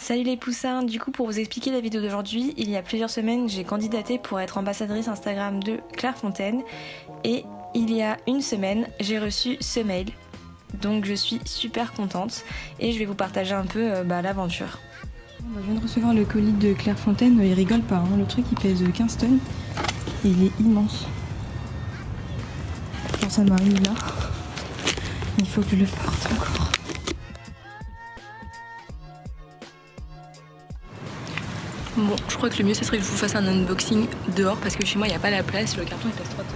Salut les poussins, du coup pour vous expliquer la vidéo d'aujourd'hui, il y a plusieurs semaines j'ai candidaté pour être ambassadrice Instagram de Clairefontaine et il y a une semaine j'ai reçu ce mail, donc je suis super contente et je vais vous partager un peu l'aventure. Je viens de recevoir le colis de Clairefontaine, il rigole pas, hein. Le truc il pèse 15 tonnes et il est immense. Quand ça m'arrive là, il faut que je le porte encore. Bon, je crois que le mieux ça serait que je vous fasse un unboxing dehors parce que chez moi il n'y a pas la place, le carton il pèse 3 tonnes.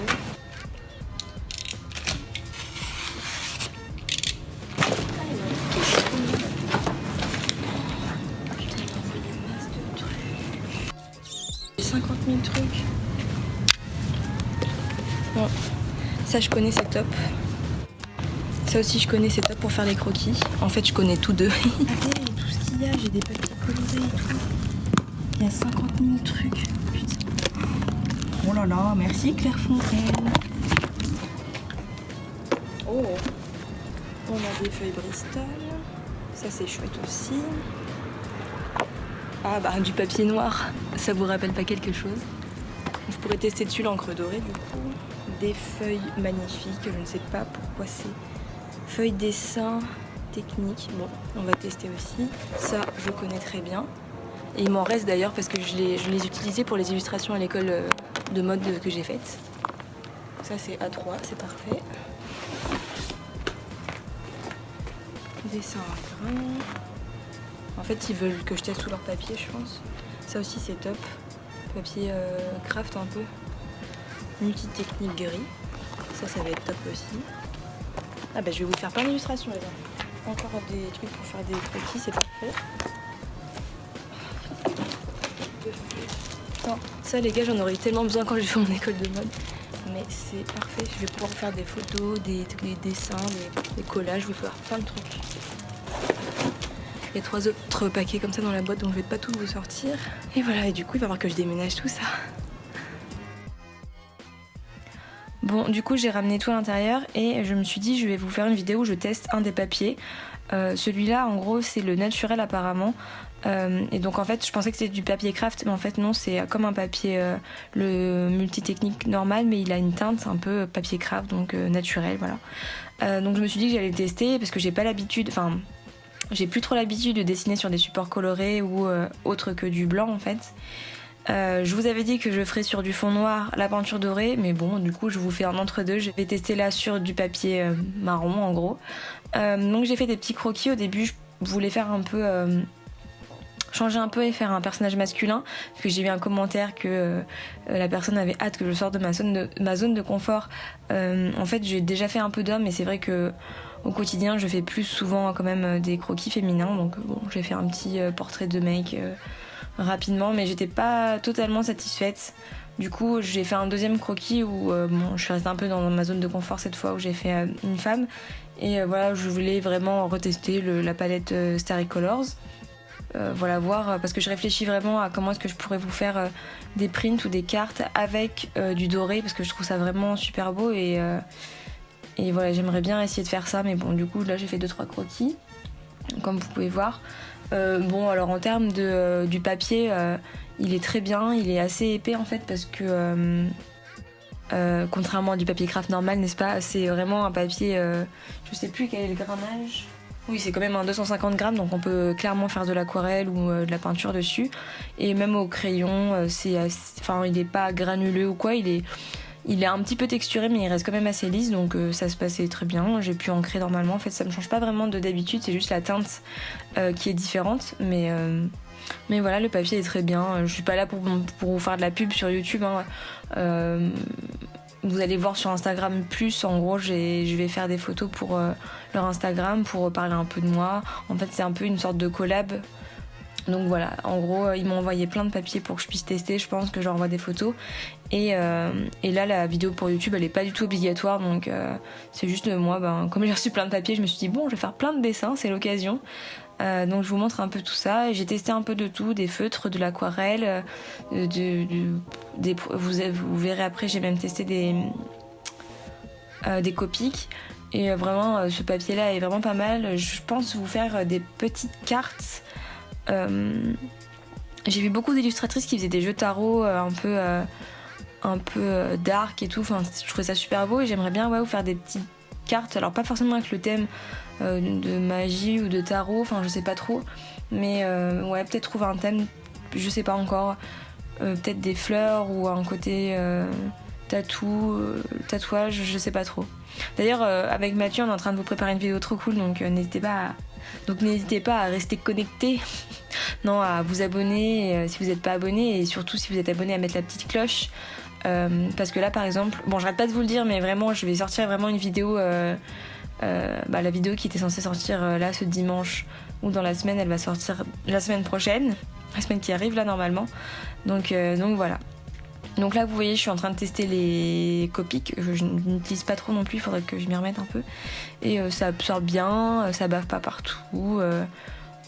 J'ai 50 000 trucs. Bon, ça je connais, c'est top. Ça aussi je connais, c'est top pour faire les croquis. En fait je connais tous deux. Regardez tout ce qu'il y a, j'ai des papiers colorés et tout. Il y a 50 000 trucs. Putain. Oh là là, merci Clairefontaine. Oh, on a des feuilles Bristol. Ça c'est chouette aussi. Ah bah du papier noir. Ça vous rappelle pas quelque chose? Je pourrais tester dessus l'encre dorée du coup. Des feuilles magnifiques, je ne sais pas pourquoi c'est feuilles dessin technique. Bon, on va tester aussi. Ça, je connais très bien. Et il m'en reste d'ailleurs parce que je les utilisais pour les illustrations à l'école de mode que j'ai faites. Ça c'est A3, c'est parfait. Dessin à grain. En fait, ils veulent que je teste tout leur papier, je pense. Ça aussi c'est top. Papier craft un peu. Multitechnique gris. Ça va être top aussi. Ah bah je vais vous faire plein d'illustrations les gars. Encore des trucs pour faire des croquis, c'est parfait. Non, ça les gars j'en aurais eu tellement besoin quand j'ai fait mon école de mode. Mais c'est parfait, je vais pouvoir faire des photos, des dessins, des collages, je vais faire plein de trucs. Il y a 3 autres paquets comme ça dans la boîte donc je vais pas tout vous sortir. Et voilà, et du coup il va falloir que je déménage tout ça. Bon, du coup j'ai ramené tout à l'intérieur et je me suis dit je vais vous faire une vidéo où je teste un des papiers. Celui-là en gros c'est le naturel apparemment. Et donc en fait je pensais que c'était du papier craft mais en fait non, c'est comme un papier le multitechnique normal mais il a une teinte un peu papier craft donc naturel, voilà. Donc je me suis dit que j'allais le tester parce que j'ai pas l'habitude, enfin j'ai plus trop l'habitude de dessiner sur des supports colorés ou autre que du blanc en fait. Je vous avais dit que je ferais sur du fond noir la peinture dorée, mais bon, du coup, je vous fais un entre-deux. Je vais tester là sur du papier marron, en gros. Donc j'ai fait des petits croquis. Au début, je voulais faire un peu... changer un peu et faire un personnage masculin, parce que j'ai vu un commentaire que la personne avait hâte que je sorte de ma zone de confort. En fait, j'ai déjà fait un peu d'homme, mais c'est vrai que au quotidien, je fais plus souvent quand même des croquis féminins. Donc bon, j'ai fait un petit portrait de mec... rapidement, mais j'étais pas totalement satisfaite. Du coup j'ai fait un deuxième croquis où bon, je suis restée un peu dans ma zone de confort cette fois où j'ai fait une femme et voilà, je voulais vraiment retester la palette Starry Colors. Voilà, voir parce que je réfléchis vraiment à comment est-ce que je pourrais vous faire des prints ou des cartes avec du doré parce que je trouve ça vraiment super beau et voilà, j'aimerais bien essayer de faire ça, mais bon, du coup là j'ai fait 2-3 croquis comme vous pouvez voir. Bon, alors en termes du papier, il est très bien, il est assez épais en fait parce que contrairement à du papier craft normal, n'est-ce pas, c'est vraiment un papier, je sais plus quel est le grammage. Oui, c'est quand même un 250 grammes, donc on peut clairement faire de l'aquarelle ou de la peinture dessus. Et même au crayon, il est pas granuleux ou quoi, il est un petit peu texturé mais il reste quand même assez lisse, donc ça se passait très bien. J'ai pu ancrer normalement, en fait ça me change pas vraiment d'habitude, c'est juste la teinte qui est différente, mais voilà, le papier est très bien. Je suis pas là pour vous faire de la pub sur YouTube, hein. Vous allez voir sur Instagram plus, en gros je vais faire des photos pour leur Instagram pour parler un peu de moi. En fait c'est un peu une sorte de collab. Donc voilà, en gros ils m'ont envoyé plein de papiers pour que je puisse tester, je pense que j'envoie des photos et là la vidéo pour YouTube elle est pas du tout obligatoire, donc c'est juste moi, comme j'ai reçu plein de papiers je me suis dit bon, je vais faire plein de dessins, c'est l'occasion. Donc je vous montre un peu tout ça et j'ai testé un peu de tout, des feutres, de l'aquarelle, vous verrez après, j'ai même testé des Copics et vraiment ce papier là est vraiment pas mal. Je pense vous faire des petites cartes J'ai vu beaucoup d'illustratrices qui faisaient des jeux tarot un peu dark et tout. Enfin, je trouvais ça super beau et j'aimerais bien vous faire des petites cartes. Alors pas forcément avec le thème de magie ou de tarot, enfin je sais pas trop. Mais peut-être trouver un thème, je sais pas encore. Peut-être des fleurs ou un côté tatouage, je sais pas trop. D'ailleurs avec Mathieu on est en train de vous préparer une vidéo trop cool, donc n'hésitez pas à rester connectés. Non, à vous abonner si vous n'êtes pas abonné, et surtout si vous êtes abonné à mettre la petite cloche. Parce que là par exemple, j'arrête pas de vous le dire, mais vraiment je vais sortir vraiment une vidéo, la vidéo qui était censée sortir là ce dimanche ou dans la semaine, elle va sortir la semaine prochaine, la semaine qui arrive là normalement. Donc voilà. Donc là vous voyez je suis en train de tester les Copics, je n'utilise pas trop non plus, il faudrait que je m'y remette un peu. Et ça absorbe bien, ça bave pas partout.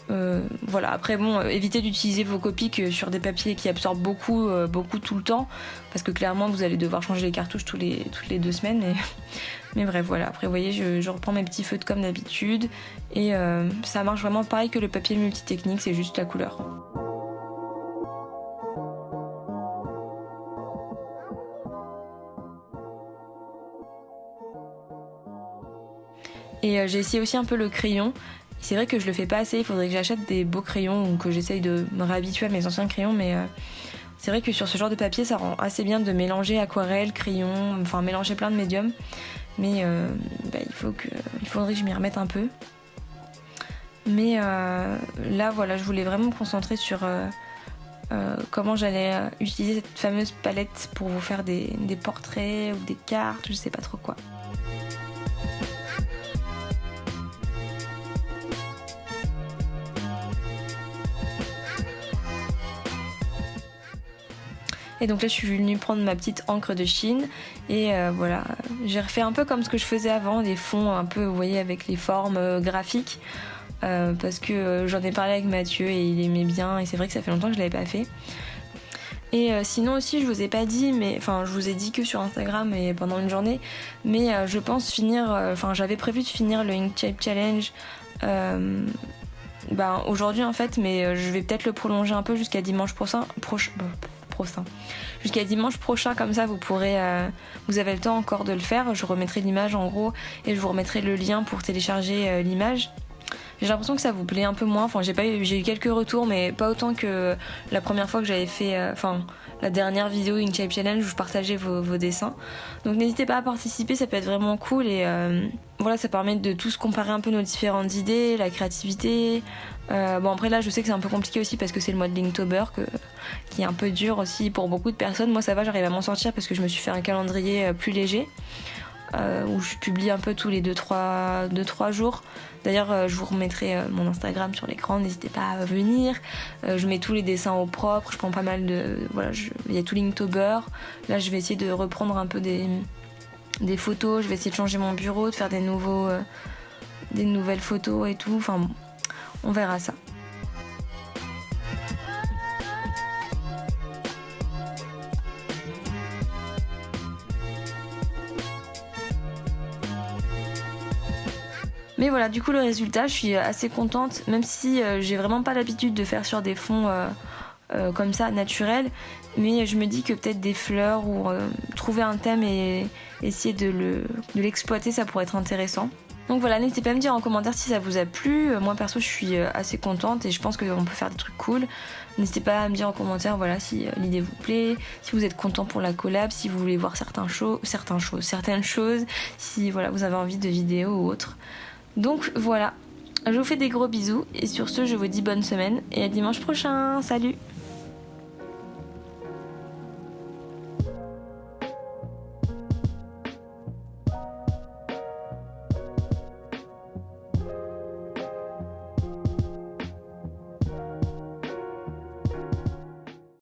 Voilà, après évitez d'utiliser vos Copics sur des papiers qui absorbent beaucoup tout le temps, parce que clairement vous allez devoir changer les cartouches toutes les 2 semaines. Mais bref, voilà, après vous voyez je reprends mes petits feutres comme d'habitude, et ça marche vraiment pareil que le papier multitechnique, c'est juste la couleur. Et j'ai essayé aussi un peu le crayon. C'est vrai que je le fais pas assez, il faudrait que j'achète des beaux crayons ou que j'essaye de me réhabituer à mes anciens crayons, mais c'est vrai que sur ce genre de papier ça rend assez bien de mélanger aquarelle, crayon, enfin mélanger plein de médiums. Mais il faudrait que je m'y remette un peu. Mais là voilà, je voulais vraiment me concentrer sur comment j'allais utiliser cette fameuse palette pour vous faire des portraits ou des cartes, je sais pas trop quoi. Et donc là je suis venue prendre ma petite encre de Chine et voilà, j'ai refait un peu comme ce que je faisais avant, des fonds un peu, vous voyez, avec les formes graphiques, parce que j'en ai parlé avec Mathieu et il aimait bien, et c'est vrai que ça fait longtemps que je l'avais pas fait. Et sinon aussi je vous ai pas dit, mais enfin je vous ai dit que sur Instagram et pendant une journée, mais je pense finir, j'avais prévu de finir le Inkscape Challenge aujourd'hui en fait, mais je vais peut-être le prolonger un peu jusqu'à dimanche prochain. Jusqu'à dimanche prochain, comme ça vous pourrez vous avez le temps encore de le faire. Je remettrai l'image en gros et je vous remettrai le lien pour télécharger l'image. J'ai l'impression que ça vous plaît un peu moins, j'ai eu quelques retours mais pas autant que la première fois que j'avais fait la dernière vidéo Inkscape Challenge où je partageais vos dessins. Donc n'hésitez pas à participer, ça peut être vraiment cool, et voilà, ça permet de tous comparer un peu nos différentes idées, la créativité. Après là je sais que c'est un peu compliqué aussi parce que c'est le mois de Linktober qui est un peu dur aussi pour beaucoup de personnes. Moi ça va, j'arrive à m'en sortir parce que je me suis fait un calendrier plus léger où je publie un peu tous les 2-3 jours. D'ailleurs je vous remettrai mon Instagram sur l'écran, n'hésitez pas à venir. Je mets tous les dessins au propre, je prends pas mal de... Voilà, il y a tout Linktober. Là je vais essayer de reprendre un peu des photos, je vais essayer de changer mon bureau, de faire des nouvelles photos et tout. Enfin bon, on verra ça. Mais voilà, du coup le résultat, je suis assez contente, même si j'ai vraiment pas l'habitude de faire sur des fonds comme ça, naturels. Mais je me dis que peut-être des fleurs ou trouver un thème et essayer de l'exploiter, ça pourrait être intéressant. Donc voilà, n'hésitez pas à me dire en commentaire si ça vous a plu. Moi perso je suis assez contente et je pense qu'on peut faire des trucs cool. N'hésitez pas à me dire en commentaire voilà, si l'idée vous plaît, si vous êtes content pour la collab, si vous voulez voir certaines choses, si voilà, vous avez envie de vidéos ou autre. Donc voilà, je vous fais des gros bisous et sur ce je vous dis bonne semaine et à dimanche prochain, salut!